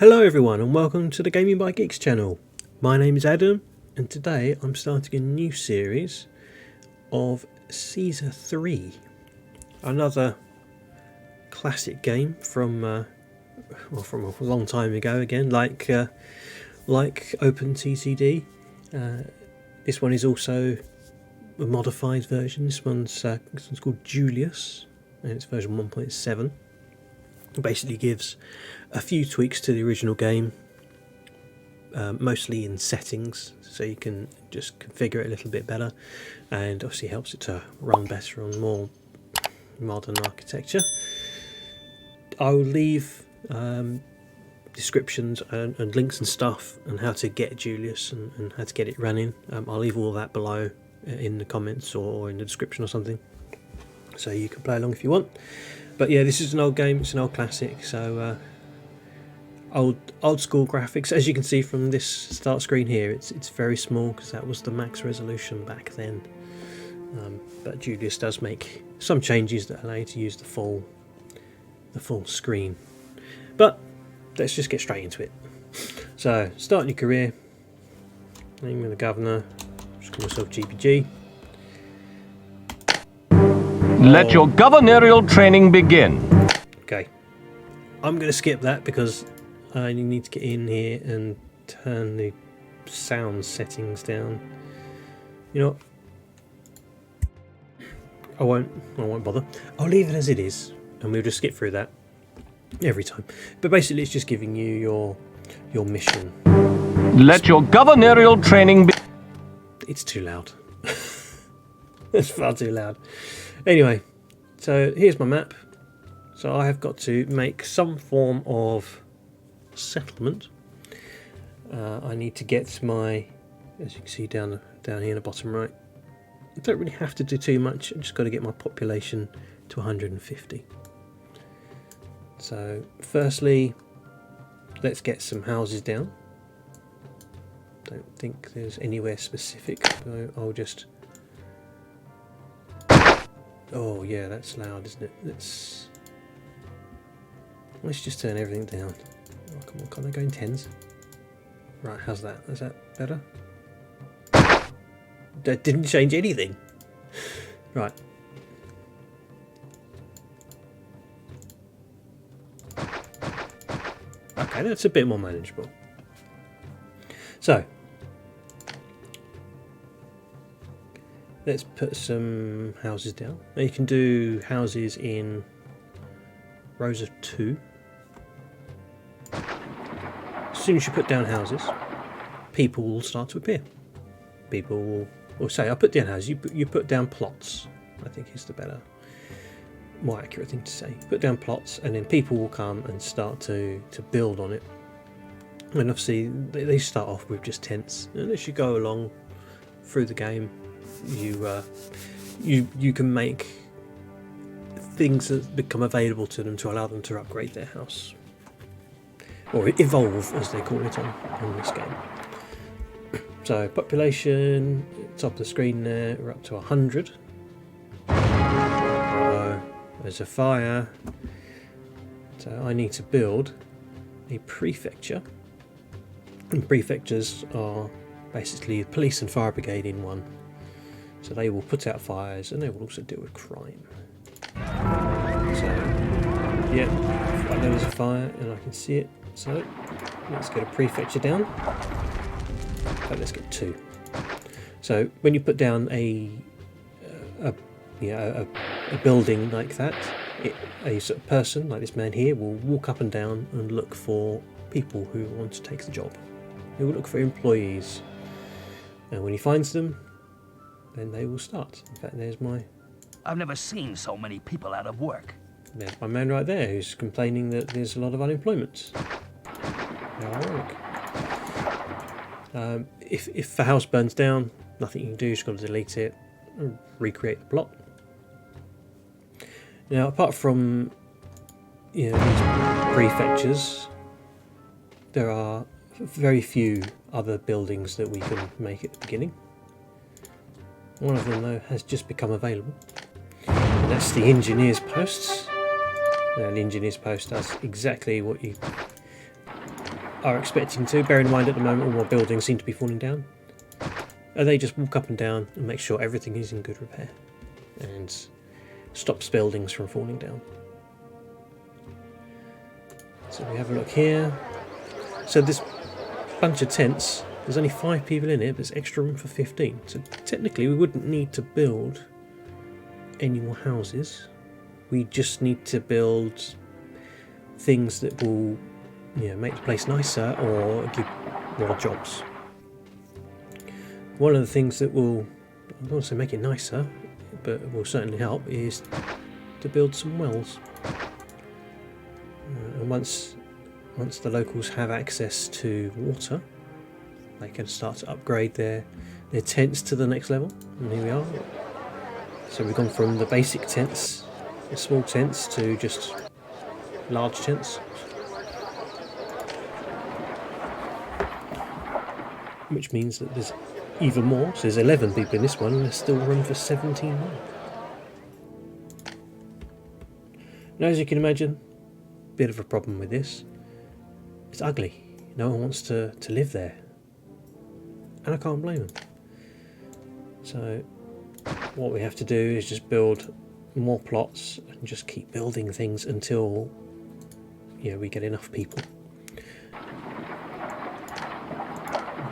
Hello everyone and welcome to the Gaming by Geeks channel. My name is Adam and today I'm starting a new series of Caesar 3. Another classic game from a long time ago again, like OpenTTD. This one is also a modified version. This one's called Julius and it's version 1.7. It basically gives a few tweaks to the original game, mostly in settings, so you can just configure it a little bit better, and obviously helps it to run better on more modern architecture. I'll leave descriptions and links and stuff and how to get Julius and how to get it running. I'll leave all that below in the comments or in the description or something, so you can play along if you want. But yeah, this is an old game, it's an old classic, so old school graphics. As you can see from this start screen here, it's very small because that was the max resolution back then. But Julius does make some changes that allow you to use the full screen. But let's just get straight into it. So, starting your career, name of the governor, just call myself GPG. Let your governorial training begin. Okay, I'm going to skip that because I need to get in here and turn the sound settings down. You know what? I won't bother. I'll leave it as it is and we'll just skip through that every time. But basically it's just giving you your mission. Let your governorial training begin. It's too loud. It's far too loud. Anyway, so here's my map. So I have got to make some form of settlement. I need to get my, as you can see down here in the bottom right, I don't really have to do too much. I've just got to get my population to 150. So firstly, let's get some houses down. Don't think there's anywhere specific, so I'll just... Oh yeah, that's loud, isn't it? Let's just turn everything down. Oh, come on, can't I go in tens? Right, how's that? Is that better? That didn't change anything. Right. Okay, that's a bit more manageable. So, let's put some houses down. Now you can do houses in rows of 2. As soon as you put down houses, people will start to appear. People will say, I put down houses, you put down plots, I think is the better, more accurate thing to say. Put down plots and then people will come and start to build on it. And obviously they start off with just tents, and as you go along through the game, you can make things that become available to them to allow them to upgrade their house, or evolve as they call it on this game. So population, top of the screen there, we're up to 100. There's a fire, so I need to build a prefecture, and prefectures are basically the police and fire brigade in one. So they will put out fires and they will also deal with crime. So, yeah, right there was a fire and I can see it. So let's get a prefecture down. Okay, let's get 2. So when you put down a building like that, a sort of person like this man here will walk up and down and look for people who want to take the job. He will look for employees, and when he finds them, then they will start. In fact, there's my... I've never seen so many people out of work. There's my man right there who's complaining that there's a lot of unemployment. How ironic. If the house burns down, nothing you can do, you've just got to delete it and recreate the plot. Now, apart from these prefectures, there are very few other buildings that we can make at the beginning. One of them, though, has just become available. And that's the engineer's posts. Now, the engineer's post does exactly what you are expecting to. Bear in mind at the moment all my buildings seem to be falling down. They just walk up and down and make sure everything is in good repair and stops buildings from falling down. So we have a look here. So this bunch of tents, there's only 5 people in it, but there's extra room for 15. So technically we wouldn't need to build any more houses. We just need to build things that will, make the place nicer or give more jobs. One of the things that will, I don't want to say make it nicer, but will certainly help, is to build some wells. And once the locals have access to water, they can start to upgrade their tents to the next level. And here we are. So we've gone from the basic tents, the small tents, to just large tents. Which means that there's even more. So there's 11 people in this one, and there's still room for 17 more. Now, as you can imagine, a bit of a problem with this. It's ugly. No one wants to live there. And I can't blame them. So what we have to do is just build more plots and just keep building things until we get enough people.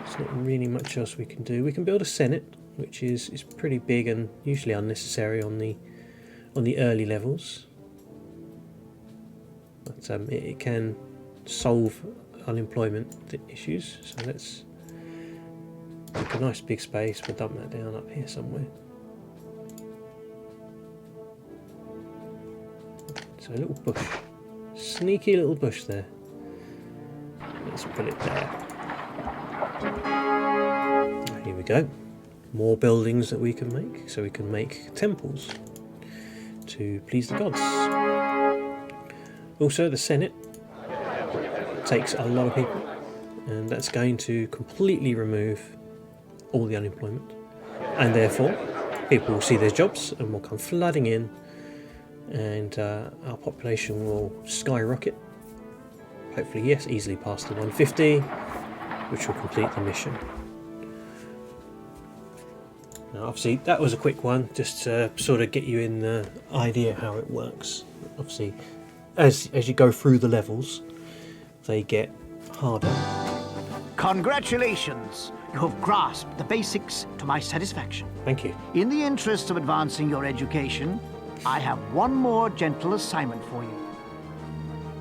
There's not really much else we can do. We can build a Senate, which is pretty big and usually unnecessary on the early levels. But it can solve unemployment issues. So let's make a nice big space. We'll dump that down up here somewhere. So a little bush, sneaky little bush there. Let's put it there. Here we go. More buildings that we can make. So we can make temples to please the gods. Also, the Senate takes a lot of people, and that's going to completely remove all the unemployment, and therefore people will see their jobs and will come flooding in, and our population will skyrocket. Hopefully, yes, easily past the 150, which will complete the mission. Now, obviously, that was a quick one, just to sort of get you in the idea how it works. Obviously, as you go through the levels, they get harder. Congratulations! You have grasped the basics to my satisfaction. Thank you. In the interest of advancing your education, I have one more gentle assignment for you.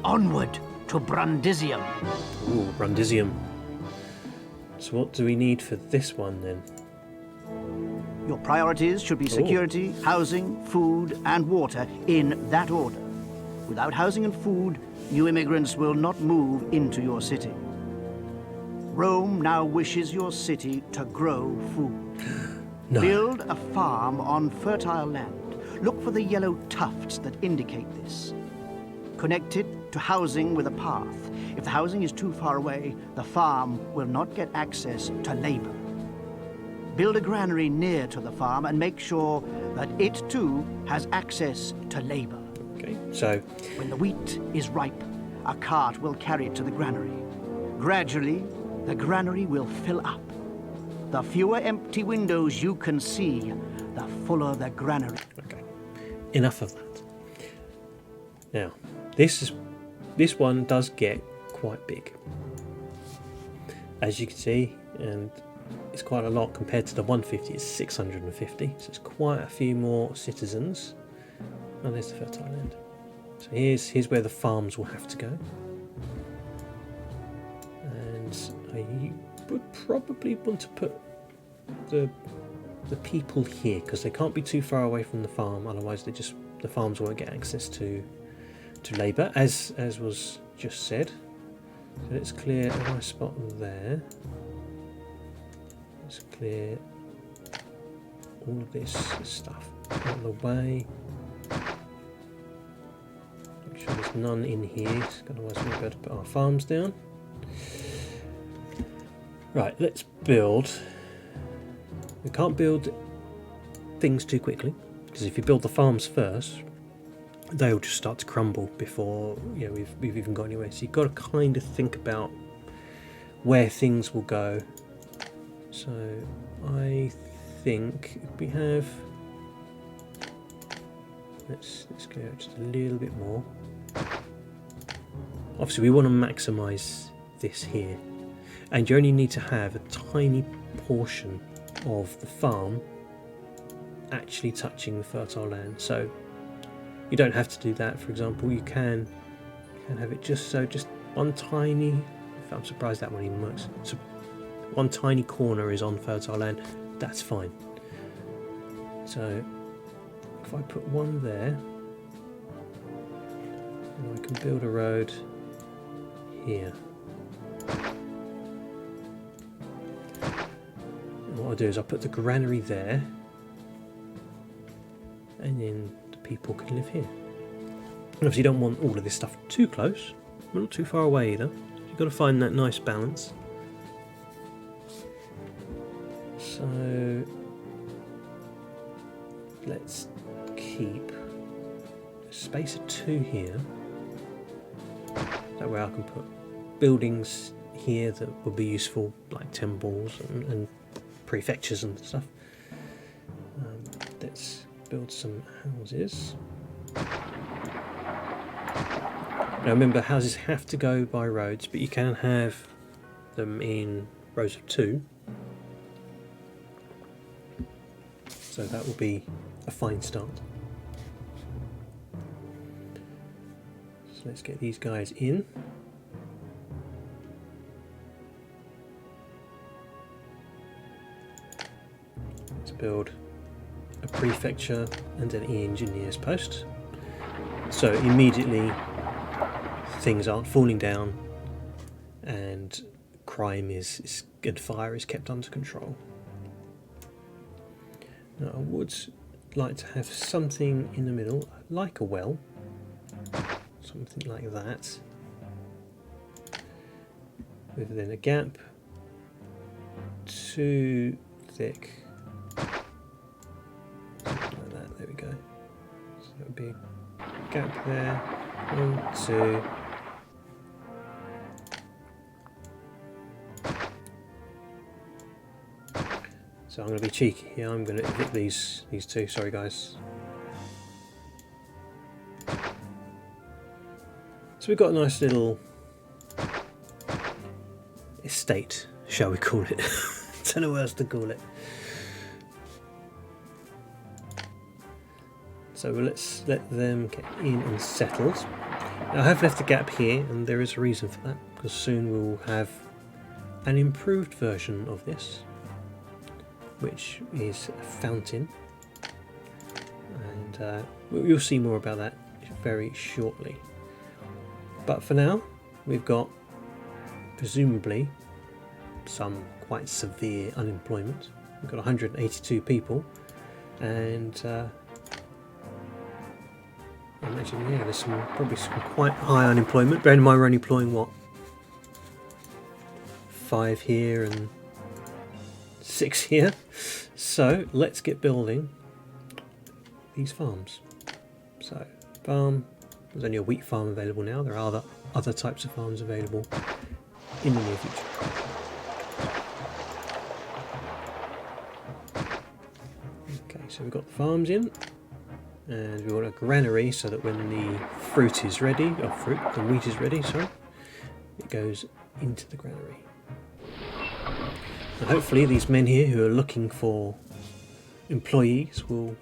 Onward to Brundisium. Ooh, Brundisium. So what do we need for this one then? Your priorities should be security, housing, food, and water in that order. Without housing and food, new immigrants will not move into your city. Rome now wishes your city to grow food. No. Build a farm on fertile land. Look for the yellow tufts that indicate this. Connect it to housing with a path. If the housing is too far away, the farm will not get access to labor. Build a granary near to the farm and make sure that it too has access to labor. Okay, so When the wheat is ripe, a cart will carry it to the granary. Gradually, the granary will fill up. The fewer empty windows you can see, the fuller the granary. okay, enough of that. Now, this one does get quite big, as you can see, and it's quite a lot compared to the 150. It's 650, so it's quite a few more citizens. And there's the fertile land. So here's where the farms will have to go. And I would probably want to put the people here, because they can't be too far away from the farm, otherwise the farms won't get access to labour, as was just said. So let's clear a nice spot there. Let's clear all of this stuff out of the way. Make sure there's none in here, otherwise we'll be able to put our farms down. Right, let's build. We can't build things too quickly, because if you build the farms first, they'll just start to crumble before we've even got anywhere. So you've got to kind of think about where things will go. So I think we have, let's go just a little bit more. Obviously we want to maximize this here, and you only need to have a tiny portion of the farm actually touching the fertile land. So you don't have to do that. For example, you can have it just one tiny, I'm surprised that one even works, so one tiny corner is on fertile land, that's fine. So if I put one there, and I can build a road here. And what I'll do is I'll put the granary there, and then the people can live here. And obviously you don't want all of this stuff too close, but not too far away either. You've got to find that nice balance. So let's keep a space of 2 here. That way I can put buildings here that will be useful, like temples and prefectures and stuff. Let's build some houses. Now remember, houses have to go by roads, but you can have them in rows of 2. So that will be a fine start. So let's get these guys in. Let's build a prefecture and an engineer's post. So immediately things aren't falling down, and crime and fire is kept under control. Now I would like to have something in the middle, like a well, something like that, with then a gap, 2 thick, something like that. There we go. So that would be a gap there, 1, 2. So I'm going to be cheeky here, I'm going to evict these 2, sorry guys. So we've got a nice little estate, shall we call it? Don't know what else to call it. So let's let them get in and settled. Now I have left a gap here, and there is a reason for that, because soon we'll have an improved version of this, which is a fountain, and you'll see more about that very shortly. But for now, we've got presumably some quite severe unemployment. We've got 182 people, and I imagine, yeah, there's probably some quite high unemployment. Bear in mind we're only employing what, 5 here and 6 here. So let's get building these farms. So farm, there's only a wheat farm available now. There are other types of farms available in the near future. Okay, so we've got the farms in, and we want a granary so that when the fruit is ready, the wheat is ready, sorry, it goes into the granary. And hopefully these men here who are looking for employees will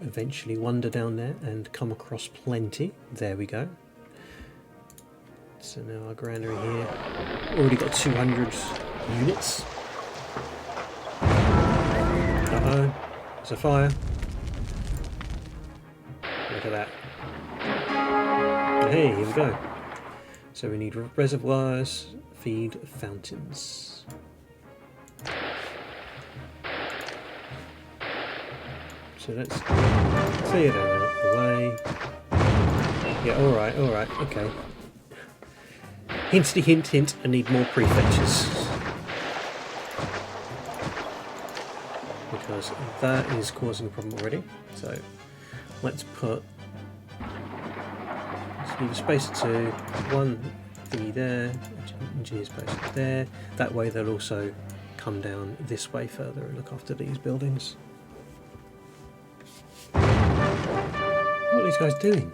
eventually wander down there and come across plenty. There we go. So now our granary here, already got 200 units. Uh-oh, there's a fire. Look at that. Hey, here we go. So we need reservoirs, feed fountains. So let's clear them out the way. Yeah, alright, okay. Hinty hint hint, I need more prefectures. Because that is causing a problem already. So let's leave a space of 2, 1 thingy there, engineer's post there. That way they'll also come down this way further and look after these buildings. What are these guys doing?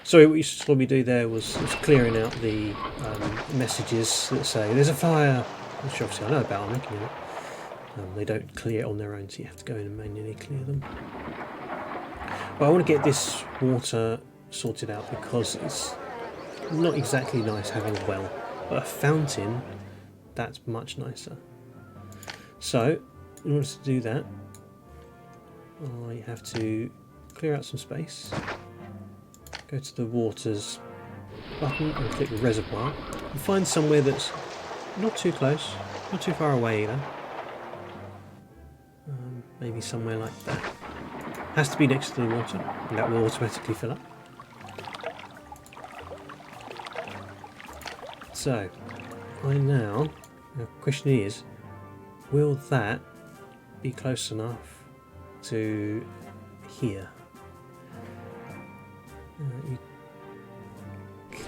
Sorry, what you saw me do there was clearing out the messages that say there's a fire, which obviously I know about, I'm making it. They don't clear it on their own, so you have to go in and manually clear them. But I want to get this water sorted out because it's not exactly nice having a well, but a fountain, that's much nicer. So, in order to do that, I have to clear out some space, go to the waters button and click the reservoir, and find somewhere that's not too close, not too far away either. Maybe somewhere like that. Has to be next to the water, and that will automatically fill up. So, the question is, will that be close enough to here?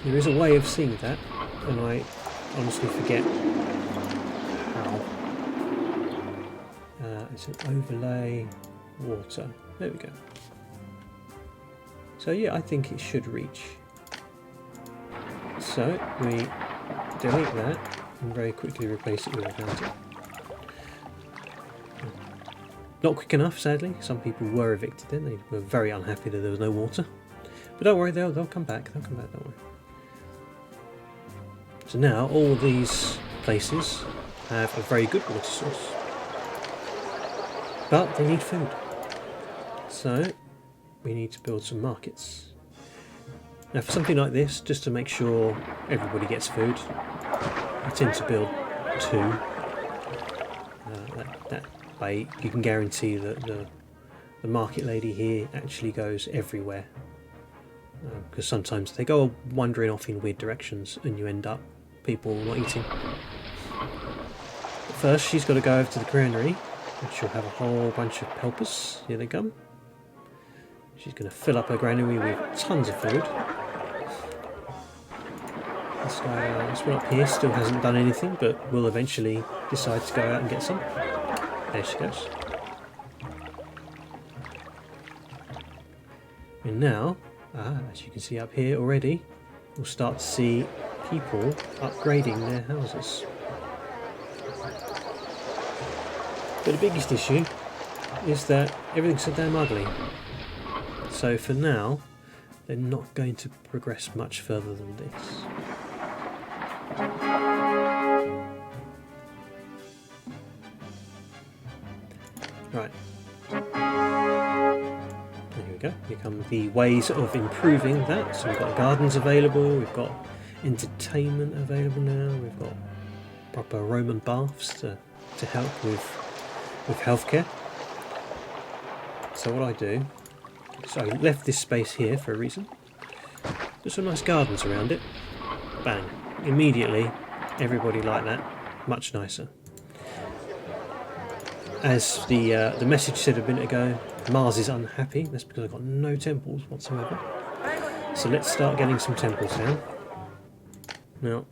There is a way of seeing that, and I honestly forget how. It's an overlay water. There we go. So yeah, I think it should reach. So we delete that and very quickly replace it with a fountain. Not quick enough, sadly. Some people were evicted then. They were very unhappy that there was no water. But don't worry, they'll come back. They'll come back, don't worry. So now all these places have a very good water source. But they need food. So we need to build some markets. Now for something like this, just to make sure everybody gets food, I tend to build 2. That way you can guarantee that the market lady here actually goes everywhere. Because sometimes they go wandering off in weird directions and you end up people not eating. But first she's got to go over to the granary, and she'll have a whole bunch of helpers. Here they come. She's going to fill up her granary with tons of food. This one up here still hasn't done anything, but will eventually decide to go out and get some. There she goes. And now, as you can see up here already, we'll start to see people upgrading their houses. But the biggest issue is that everything's so damn ugly. So for now, they're not going to progress much further than this. Right. There we go. Here come the ways of improving that. So we've got gardens available, we've got entertainment available now, we've got proper Roman baths to help with healthcare. So what I do, so I left this space here for a reason. There's some nice gardens around it. Bang. Immediately, everybody liked that. Much nicer. As the message said a minute ago, Mars is unhappy. That's because I've got no temples whatsoever. So let's start getting some temples down. Now,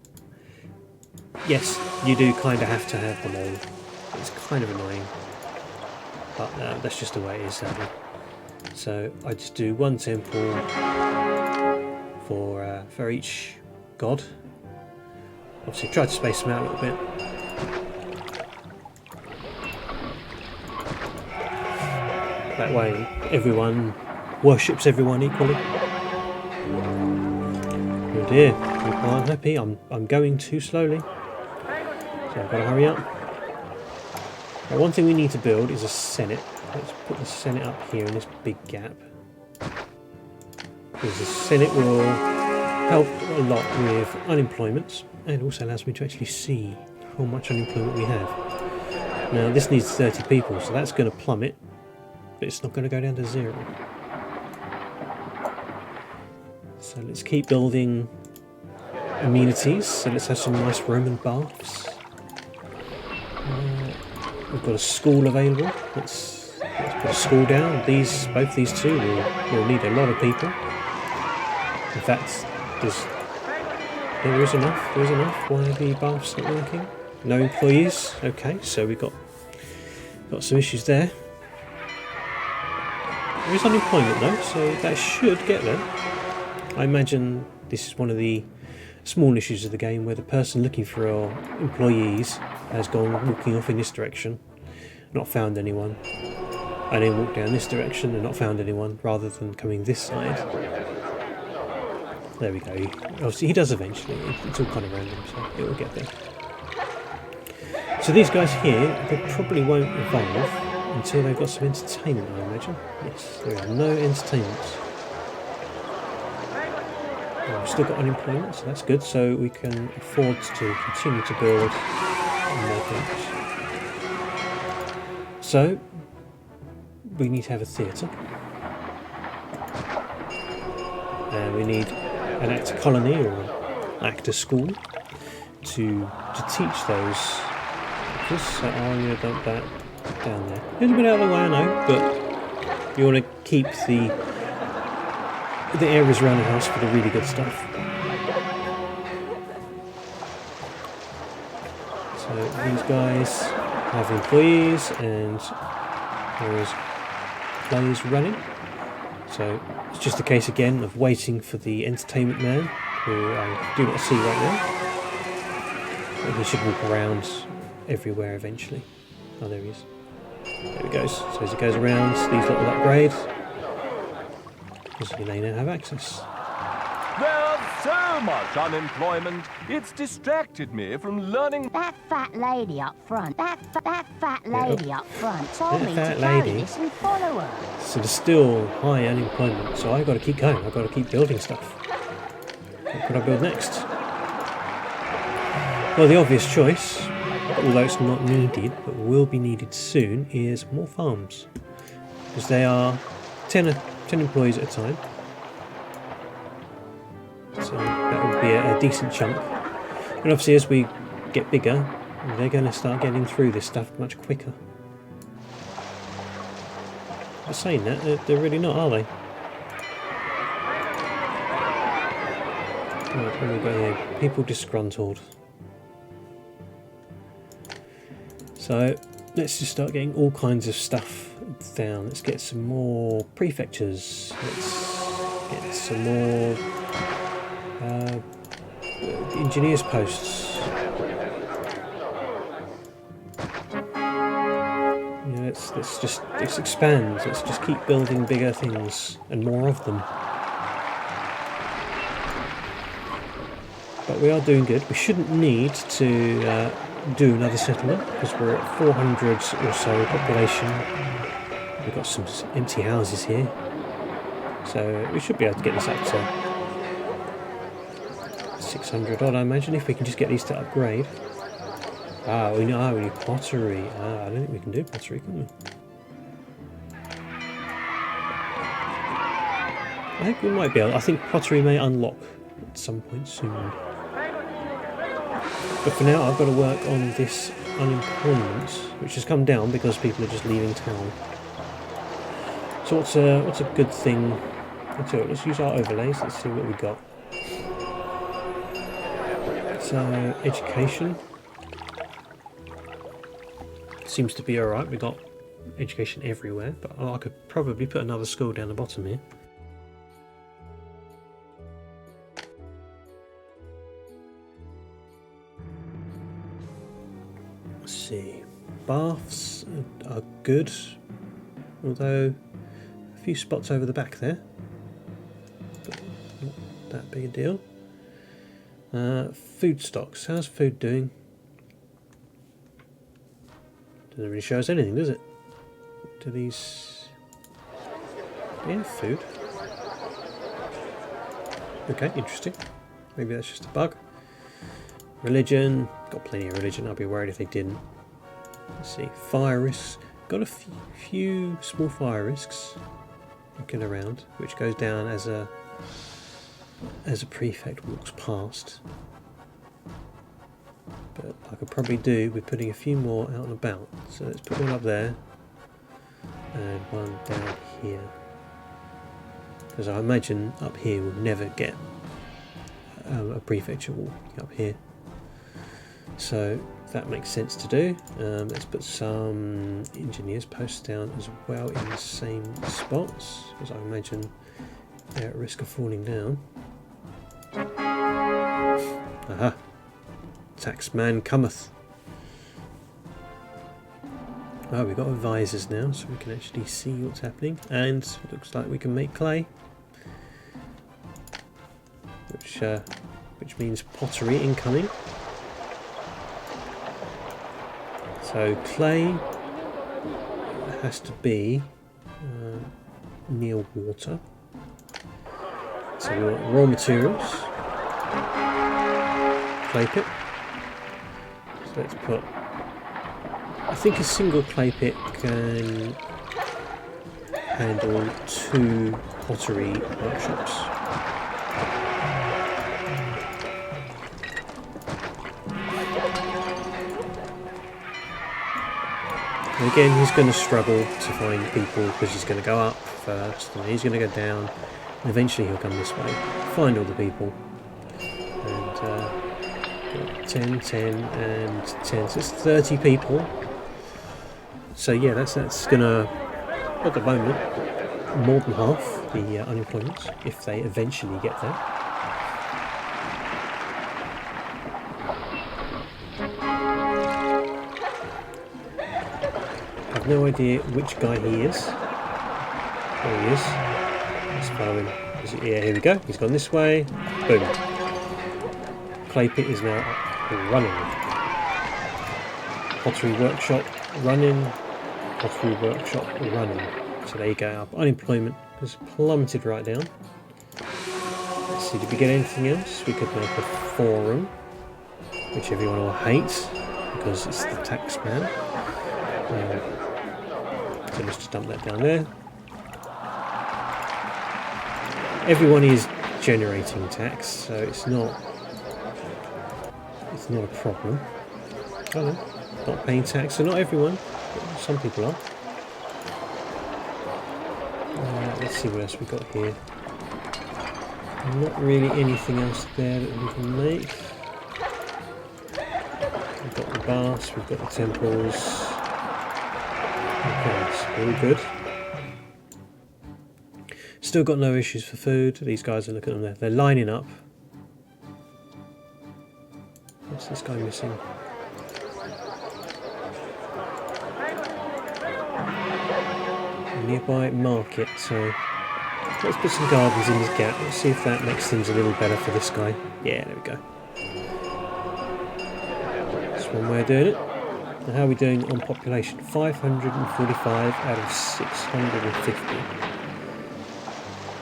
yes, you do kind of have to have them all. It's kind of annoying. But that's just the way it is, sadly. So I just do 1 temple for each god. Obviously try to space them out a little bit. That way everyone worships everyone equally. Oh dear, people aren't happy. I'm going too slowly. So I've got to hurry up. Now, one thing we need to build is a Senate. Let's put the Senate up here in this big gap. Because the Senate will help a lot with unemployment and also allows me to actually see how much unemployment we have. Now this needs 30 people, so that's going to plummet, but it's not going to go down to 0. So let's keep building amenities. So let's have some nice Roman baths. We've got a school available. Let's put a school down. Both these two will need a lot of people. In fact, there is enough. There is enough. Why are the baths not working? No employees. Okay, so we've got some issues there. There is unemployment though, so that should get there. I imagine this is one of the small issues of the game where the person looking for employees has gone walking off in this direction, not found anyone, and then walked down this direction and not found anyone, rather than coming this side. There we go. Obviously he does eventually. It's all kind of random, so it will get there. So these guys here, they probably won't evolve until they've got some entertainment, I imagine. Yes, there is no entertainment. Well, we've still got unemployment, so that's good. So we can afford to continue to build more things. So we need to have a theatre. And we need an actor colony or an actor school to teach those actors. So I'm going to dump that down there. A little bit out of the way, I know, but you want to keep the areas around the house for the really good stuff. So these guys have employees and there is plays running. So it's just a case again of waiting for the entertainment man, who I do not see right now. But he should walk around everywhere eventually. Oh, there he is. There he goes. So as he goes around, these lot will upgrade. Because they now have access. There's so much unemployment, it's distracted me from learning. That fat lady up front, that fat lady up front told me to fat carry lady. this and follow her. So there's still high unemployment, so I've got to keep going. I've got to keep building stuff. What can I build next? Well, the obvious choice, although it's not needed, but will be needed soon, is more farms. Because they are 10 employees at a time. So that would be a decent chunk. And obviously as we get bigger, they're going to start getting through this stuff much quicker. But saying that, they're really not, are they? Right, what have we got here? People disgruntled. So let's just start getting all kinds of stuff down. Let's get some more prefectures. Let's get some more engineers posts. You know, let's expand. Let's just keep building bigger things and more of them. But we are doing good. We shouldn't need to do another settlement because we're at 400 or so population. We've got some empty houses here, so we should be able to get this up to 600 odd, I imagine, if we can just get these to upgrade. We need pottery. I don't think we can do pottery, can we? I think we might be able. I think pottery may unlock at some point soon. But for now, I've got to work on this unemployment, which has come down because people are just leaving town. So what's a good thing? Let's use our overlays. Let's see what we got. So education seems to be all right. We got education everywhere, but I could probably put another school down the bottom here. Let's see. Baths are good, although a few spots over the back there, but not that big a deal. Food stocks. How's food doing? Doesn't really show us anything, does it? Do these... Do they have food? Okay, interesting. Maybe that's just a bug. Religion. Got plenty of religion. I'd be worried if they didn't. Let's see. Fire risks. Got a few small fire risks looking around, which goes down as a prefect walks past. But I could probably do with putting a few more out and about. So let's put one up there and one down here. because I imagine up here we'll never get a prefecture wall up here. So that makes sense to do. Let's put some engineers posts down as well in the same spots, because I imagine they're at risk of falling down. Aha! Taxman cometh. Oh, we've got visors now, so we can actually see what's happening, and it looks like we can make clay, which means pottery incoming. So clay has to be near water. So we want raw materials, clay pit. So let's put, I think a single clay pit can handle 2 pottery workshops. And again, he's going to struggle to find people because he's going to go up first and he's going to go down, and eventually he'll come this way, find all the people, and 10, 10 and 10, so it's 30 people. So yeah, that's gonna, at the moment, more than half the unemployment, if they eventually get there. I've no idea which guy he is. There he is. Let's follow him. Yeah, here we go. He's gone this way. Boom. Clay pit is now running. Pottery workshop running. Pottery workshop running. So there you go. Our unemployment has plummeted right down. Let's see, did we get anything else? We could make a forum, which everyone will hate because it's the tax man. So let's just dump that down there. Everyone is generating tax, so it's not a problem. Oh no, not paying tax, so not everyone, but some people are. Let's see what else we've got here. Not really anything else there that we can make. We've got the baths, we've got the temples. Okay, so all good. Still got no issues for food. These guys are looking at them there. They're lining up. What's this guy missing? A nearby market, so let's put some gardens in this gap. Let's see if that makes things a little better for this guy. Yeah, there we go. That's one way of doing it. Now, how are we doing on population? 545 out of 650.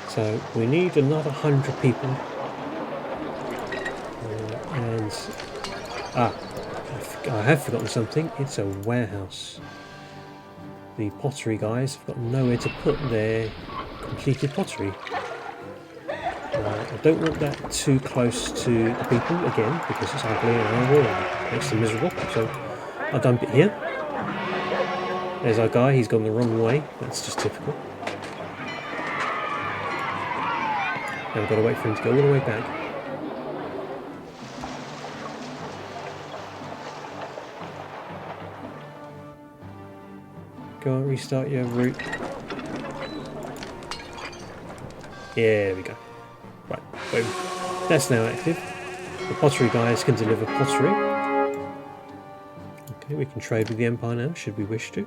So we need another 100 people. I have forgotten something. It's a warehouse. The pottery guys have got nowhere to put their completed pottery. I don't want that too close to the people again because it's ugly and horrible and makes them miserable. So I'll dump it here. There's our guy. He's gone the wrong way. That's just typical. Now we've got to wait for him to go all the way back. Go on, restart your route. Yeah, there we go. Right, boom. That's now active. The pottery guys can deliver pottery. Okay, we can trade with the Empire now, should we wish to.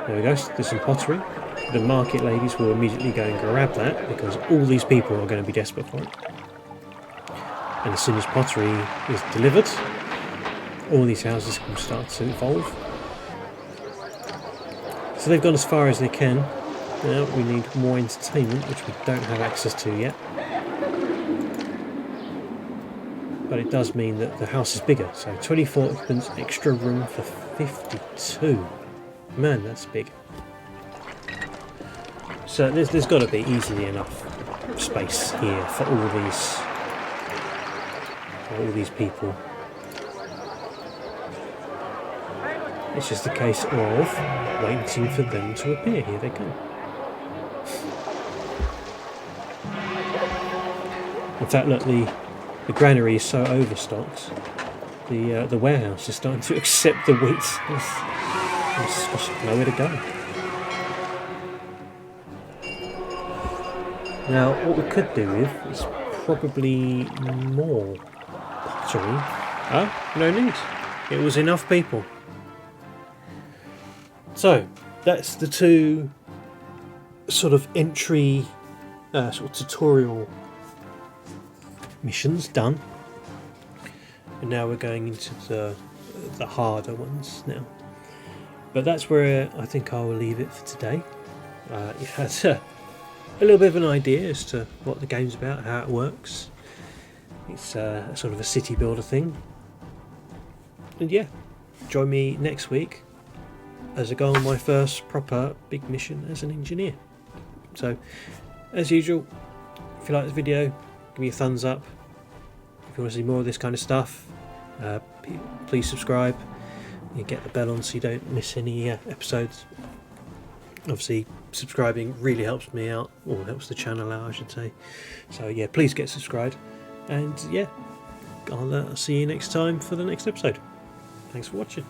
There we go, there's some pottery. The market ladies will immediately go and grab that because all these people are going to be desperate for it. And as soon as pottery is delivered, all these houses will start to evolve. So they've gone as far as they can. Now we need more entertainment, which we don't have access to yet. But it does mean that the house is bigger. So 24 occupants, extra room for 52. Man, that's big. So there's got to be easily enough space here for all these people. It's just a case of waiting for them to appear. Here they come. In fact, look, the granary is so overstocked, the warehouse is starting to accept the wheat. There's just nowhere to go. Now, what we could do with is probably more pottery. Ah, no need. It was enough people. So, that's the two sort of entry, sort of tutorial missions done. And now we're going into the harder ones now. But that's where I think I will leave it for today. You had a little bit of an idea as to what the game's about, how it works. It's sort of a city builder thing. And yeah, join me next week as I go on my first proper big mission as an engineer. So, as usual, if you like this video, give me a thumbs up. If you want to see more of this kind of stuff, please subscribe. You get the bell on so you don't miss any episodes. Obviously, subscribing really helps me out, or helps the channel out, I should say. So yeah, please get subscribed. And yeah, I'll see you next time for the next episode. Thanks for watching.